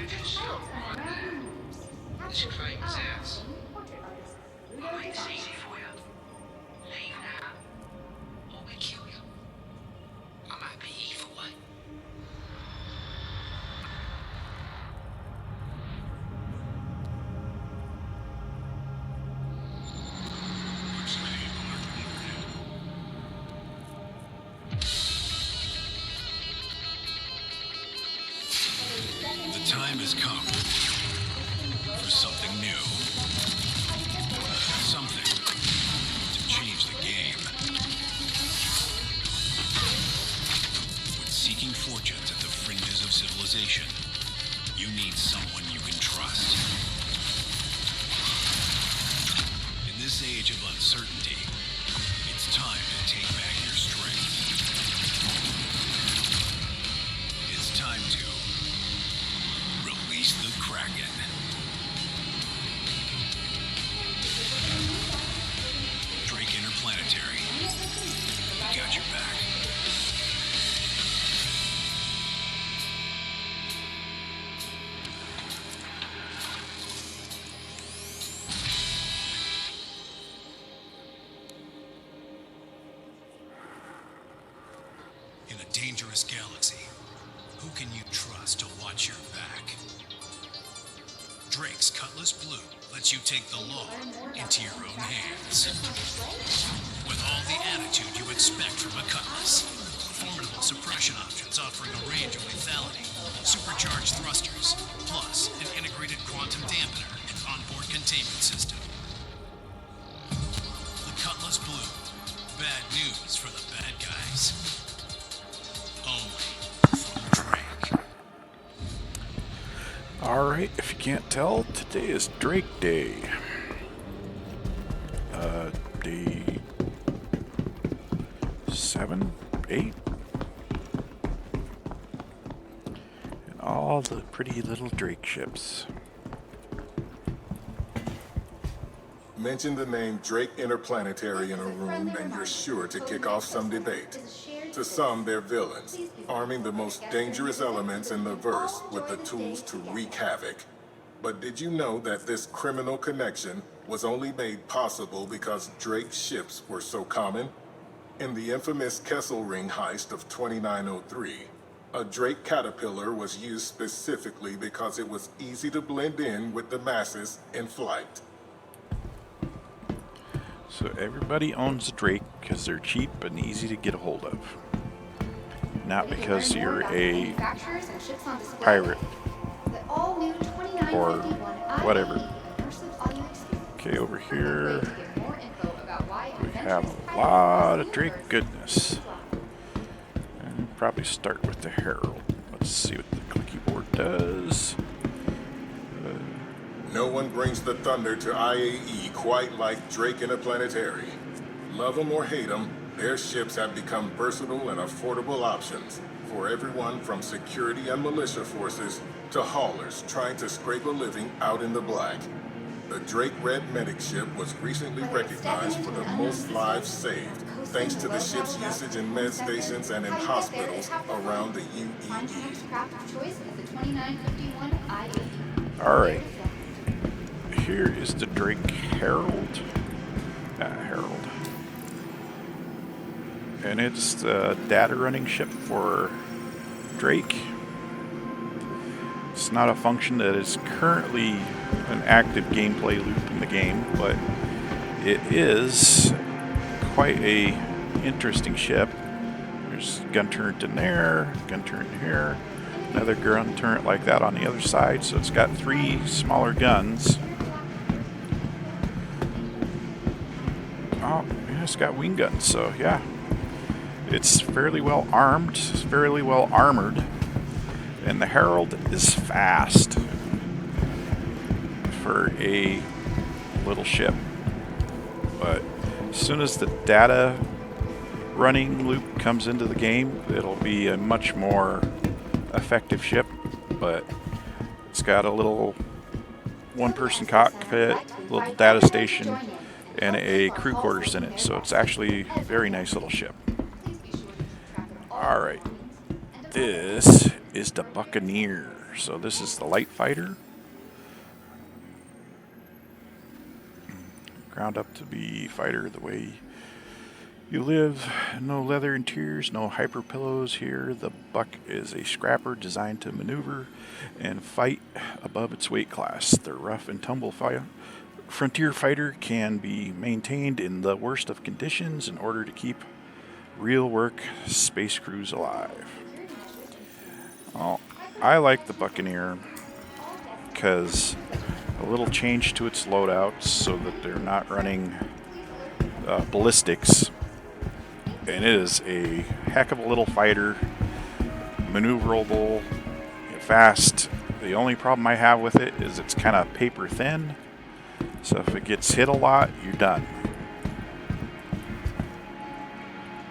This your famous house. I'll make this easy for you. Leave now, or we kill you. I might be either way. The time has come for something new. Something to change the game. When seeking fortunes at the fringes of civilization, you need someone you can trust. In this age of uncertainty, it's time to take back your strength. It's time to release the Kraken. Drake Interplanetary. We got your back. In a dangerous galaxy, who can you trust to watch your back? Drake's Cutlass Blue lets you take the law into your own hands. With all the attitude you expect from a Cutlass. Formidable suppression options offering a range of lethality, supercharged thrusters, plus an integrated quantum dampener and onboard containment system. The Cutlass Blue. Bad news for the bad guys. Only from Drake. Alright, if you can't tell, today is Drake Day. Day 7, 8. And all the pretty little Drake ships. Mention the name Drake Interplanetary in a room and you're sure to kick off some debate. To some, they're villains, arming the most dangerous elements in the verse with the tools to wreak havoc. But did you know that this criminal connection was only made possible because Drake's ships were so common? In the infamous Kesselring heist of 2903, a Drake Caterpillar was used specifically because it was easy to blend in with the masses in flight. So everybody owns a Drake because they're cheap and easy to get a hold of. Not because you're a pirate or whatever. Okay, over here we have a lot of Drake goodness. And probably start with the Herald. Let's see what the clicky board does. No one brings the thunder to IAE quite like Drake Interplanetary. Love them or hate them, their ships have become versatile and affordable options for everyone from security and militia forces to haulers trying to scrape a living out in the black. The Drake Red Medic ship was recently recognized for the most lives saved, thanks to the ship's usage in med stations and in hospitals around the UEE. Alright. Here is the Drake Herald. Herald. And it's the data running ship for Drake. It's not a function that is currently an active gameplay loop in the game, but it is quite a interesting ship. There's a gun turret in there, gun turret in here, another gun turret like that on the other side, so it's got 3 smaller guns. Oh, yeah, it's got wing guns, so yeah. It's fairly well armed, it's fairly well armored, and the Herald is fast for a little ship. But as soon as the data running loop comes into the game, it'll be a much more effective ship. But it's got a little one-person cockpit, little data station, and a crew quarters in it. So it's actually a very nice little ship. Alright, this is the Buccaneer. So this is the light fighter. Ground up to be fighter the way you live. No leather interiors, no hyper pillows here. The Buck is a scrapper designed to maneuver and fight above its weight class. The rough and tumble frontier fighter can be maintained in the worst of conditions in order to keep real work space crews alive. Well, I like the Buccaneer because a little change to its loadouts so that they're not running ballistics. And it is a heck of a little fighter, maneuverable, fast. The only problem I have with it is it's kind of paper thin. So if it gets hit a lot, you're done.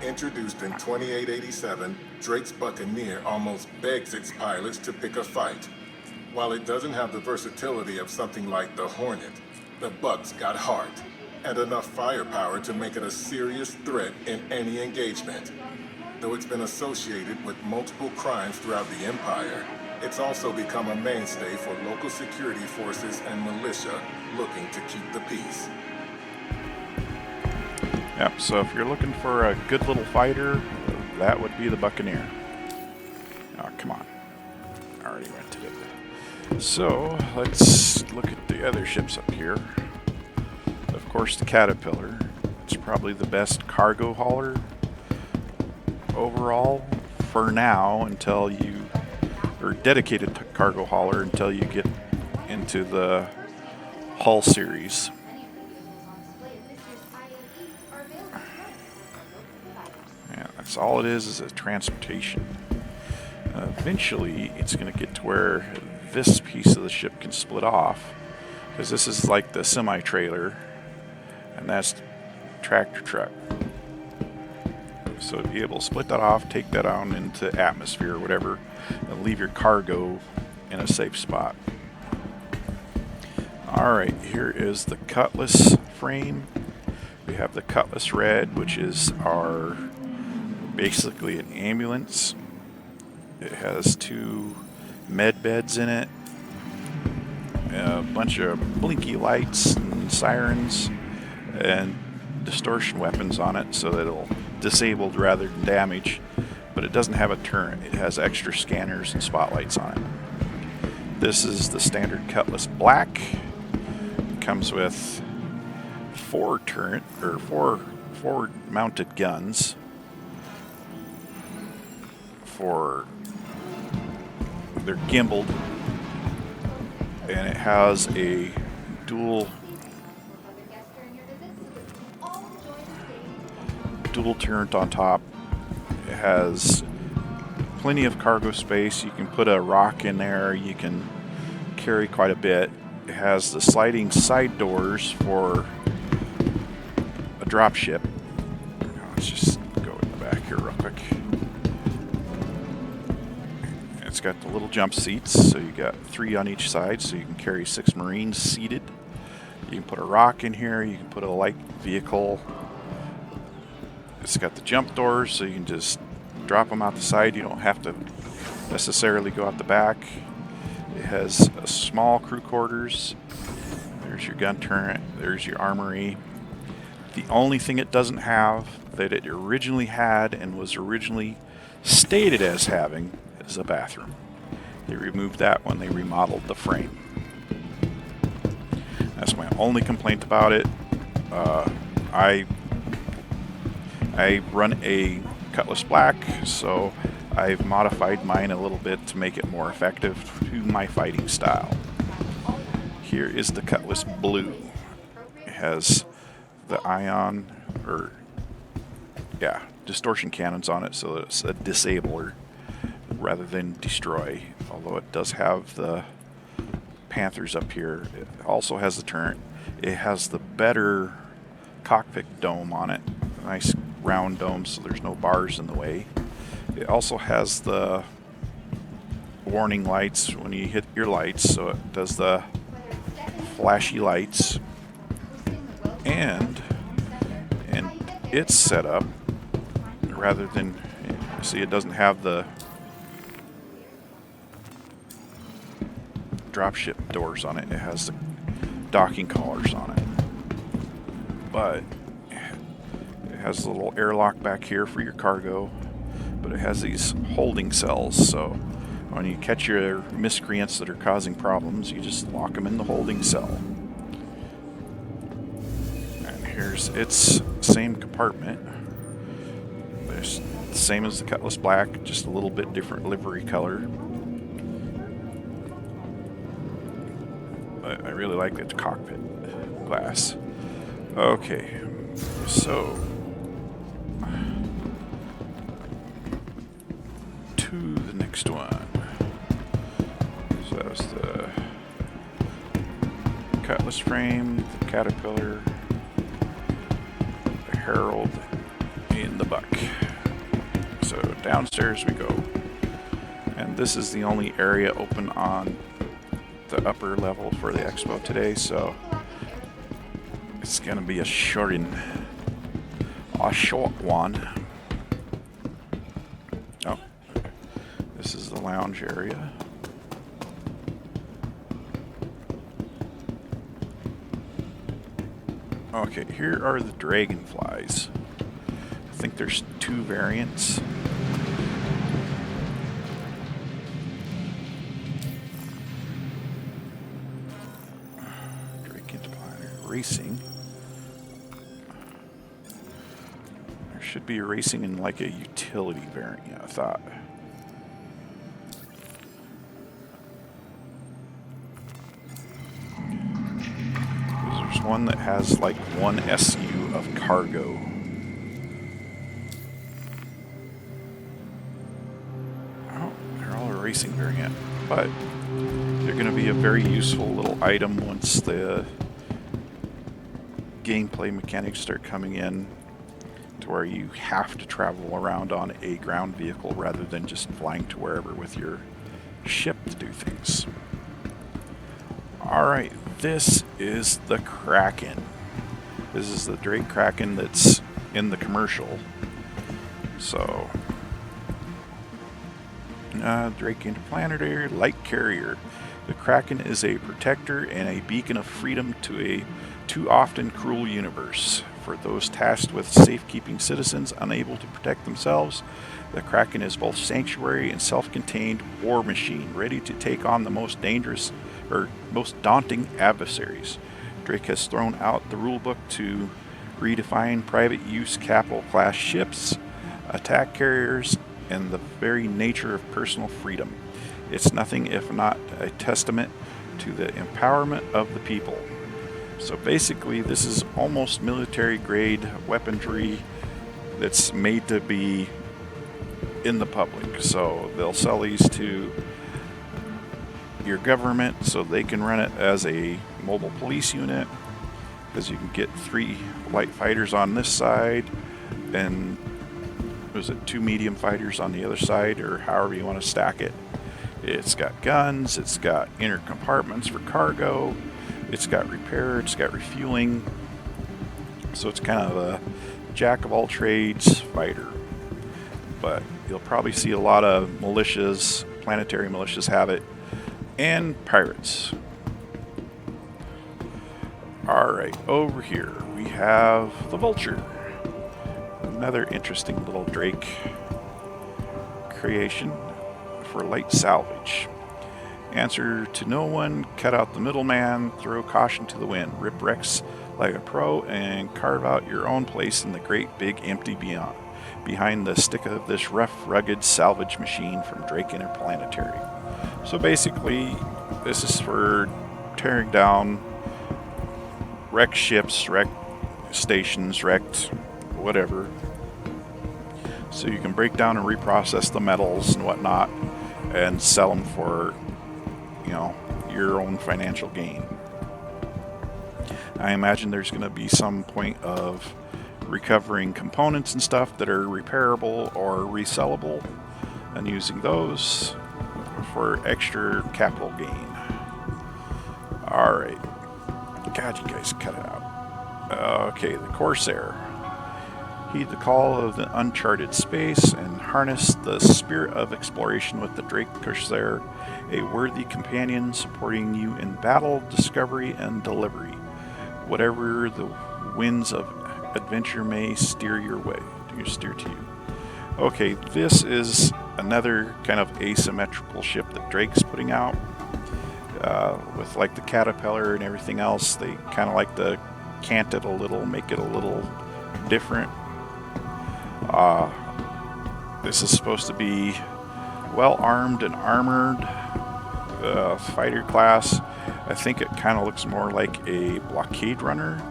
Introduced in 2887, Drake's Buccaneer almost begs its pilots to pick a fight. While it doesn't have the versatility of something like the Hornet, the Buck's got heart and enough firepower to make it a serious threat in any engagement. Though it's been associated with multiple crimes throughout the Empire, it's also become a mainstay for local security forces and militia looking to keep the peace. Yep, so if you're looking for a good little fighter, that would be the Buccaneer. Oh, come on. I already rented it. So, let's look at the other ships up here. Of course, the Caterpillar. It's probably the best cargo hauler overall for now until you, or dedicated cargo hauler until you get into the Hull series. Yeah, that's all it is a transportation. Eventually, it's going to get to where this piece of the ship can split off, because this is like the semi-trailer, and that's the tractor truck. So to be able to split that off, take that out into atmosphere or whatever, and leave your cargo in a safe spot. Alright, here is the Cutlass Frame. We have the Cutlass Red, which is our basically an ambulance. It has 2 med beds in it, a bunch of blinky lights and sirens, and distortion weapons on it so that it'll disabled rather than damage, but it doesn't have a turret. It has extra scanners and spotlights on it. This is the standard Cutlass Black. It comes with 4 forward mounted guns they're gimbaled, and it has a dual turret on top. It has plenty of cargo space. You can put a rock in there. You can carry quite a bit. It has the sliding side doors for a drop ship. Let's just go in the back here real quick. It's got the little jump seats, so you got 3 on each side, so you can carry 6 Marines seated. You can put a rock in here. You can put a light vehicle. It's got the jump doors, so you can just drop them out the side. You don't have to necessarily go out the back. It has a small crew quarters. There's your gun turret. There's your armory. The only thing it doesn't have that it originally had and was originally stated as having is a bathroom. They removed that when they remodeled the frame. That's my only complaint about it. I run a Cutlass Black, so I've modified mine a little bit to make it more effective to my fighting style. Here is the Cutlass Blue. It has the distortion cannons on it, so that it's a disabler rather than destroy, although it does have the Panthers up here. It also has the turret. It has the better cockpit dome on it, a nice round dome, so there's no bars in the way. It also has the warning lights when you hit your lights, so it does the flashy lights. And its setup, rather than, see, it doesn't have the dropship doors on it. It has the docking collars on it. But it has a little airlock back here for your cargo. But it has these holding cells, so when you catch your miscreants that are causing problems, you just lock them in the holding cell. And here's its same compartment. There's the same as the Cutlass Black, just a little bit different livery color. But I really like the cockpit glass. Okay, so to the next one. So that was the Cutlass Frame, the Caterpillar, the Herald, and the Buck. So downstairs we go. And this is the only area open on the upper level for the expo today, so it's gonna be a short one. Oh, this is the lounge area. Okay, here are the Dragonflies. I think there's 2 variants. Racing. There should be a racing in like a utility variant, I thought. There's one that has like 1 SU of cargo. Oh, they're all a racing variant, but they're going to be a very useful little item once the gameplay mechanics start coming in to where you have to travel around on a ground vehicle rather than just flying to wherever with your ship to do things. Alright, this is the Kraken. This is the Drake Kraken that's in the commercial. So, Drake Interplanetary Light Carrier. The Kraken is a protector and a beacon of freedom to a too often cruel universe. For those tasked with safekeeping citizens unable to protect themselves, the Kraken is both sanctuary and self-contained war machine, ready to take on the most dangerous or most daunting adversaries. Drake has thrown out the rulebook to redefine private use capital class ships, attack carriers, and the very nature of personal freedom. It's nothing if not a testament to the empowerment of the people. So basically, this is almost military-grade weaponry that's made to be in the public. So they'll sell these to your government so they can run it as a mobile police unit, because you can get 3 light fighters on this side and was it 2 medium fighters on the other side, or however you want to stack it. It's got guns, it's got inner compartments for cargo, it's got repair, it's got refueling. So it's kind of a jack of all trades fighter. But you'll probably see a lot of militias, planetary militias have it, and pirates. Alright, over here we have the Vulture. Another interesting little Drake creation for light salvage. Answer to no one, cut out the middleman, throw caution to the wind, rip wrecks like a pro, and carve out your own place in the great big empty beyond, behind the stick of this rough, rugged salvage machine from Drake Interplanetary. So basically, this is for tearing down wrecked ships, wrecked stations, wrecked whatever. So you can break down and reprocess the metals and whatnot and sell them for, you know, your own financial gain. I imagine there's going to be some point of recovering components and stuff that are repairable or resellable and using those for extra capital gain. Alright. God, you guys cut it out. Okay, the Corsair. Heed the call of the uncharted space and harness the spirit of exploration with the Drake Corsair, a worthy companion supporting you in battle, discovery, and delivery, whatever the winds of adventure may steer your way, steer to you. Okay, this is another kind of asymmetrical ship that Drake's putting out. With like the caterpillar and everything else, they kind of like to cant it a little, make it a little different. This is supposed to be well armed and armored fighter class. I think it kind of looks more like a blockade runner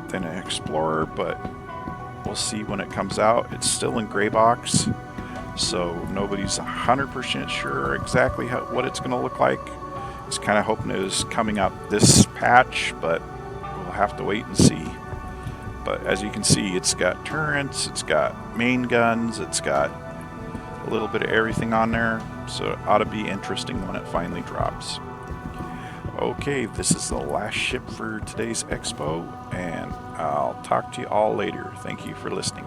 than an explorer, but we'll see when it comes out. It's still in gray box, so nobody's 100% sure exactly what it's going to look like. It's kind of hoping it is coming out this patch, but we'll have to wait and see. But as you can see, it's got turrets, it's got main guns, it's got a little bit of everything on there, so it ought to be interesting when it finally drops. Okay, this is the last ship for today's expo, and I'll talk to you all later. Thank you for listening.